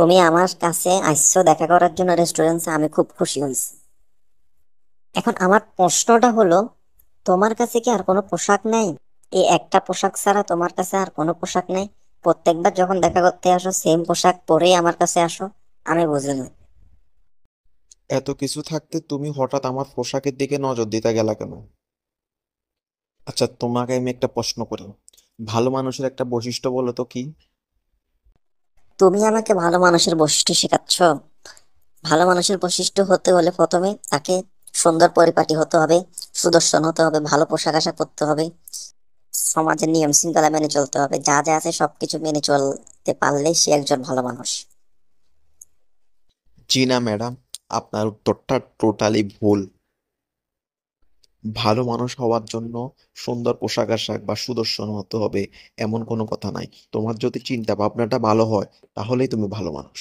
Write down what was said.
তুমি আমার কাছে আসছো দেখা করার জন্য রেস্টুরেন্টে, আমি খুব খুশি হয়েছি। এখন আমার প্রশ্নটা হলো, তোমার কাছে কি আর কোনো পোশাক নেই? এই একটা পোশাক ছাড়া তোমার কাছে আর কোনো পোশাক নেই? প্রত্যেকবার যখন দেখা করতে আসো সেম পোশাক পরেই আমার কাছে আসো। আমি বুঝি না। এত কিছু থাকতে তুমি হঠাৎ আমার পোশাকের দিকে নজর দিতে গেলা কেন? আচ্ছা, তোমাকে আমি একটা প্রশ্ন করি। ভালো মানুষের একটা বৈশিষ্ট্য বলো তো কি? তুমি আমাকে ভালো মানুষের বৈশিষ্ট্য শেখাচ্ছ? ভালো মানুষের বৈশিষ্ট্য হতে হলে প্রথমে তাকে সুন্দর পরিপাটি হতে হবে, সুদর্শন হতে হবে, ভালো পোশাক আশাক পরতে হবে, সমাজের নিয়ম শৃঙ্খলা মেনে চলতে হবে, যা যা আছে সবকিছু মেনে চলতে পারলেই সে একজন ভালো মানুষ। জি না ম্যাডাম, আপনার উত্তরটা টোটালি ভুল। ভালো মানুষ হওয়ার জন্য সুন্দর পোশাক আশাক বা সুদর্শন হতে হবে এমন কোনো কথা নাই। তোমার যদি চিন্তা ভাবনাটা ভালো হয় তাহলেই তুমি ভালো মানুষ।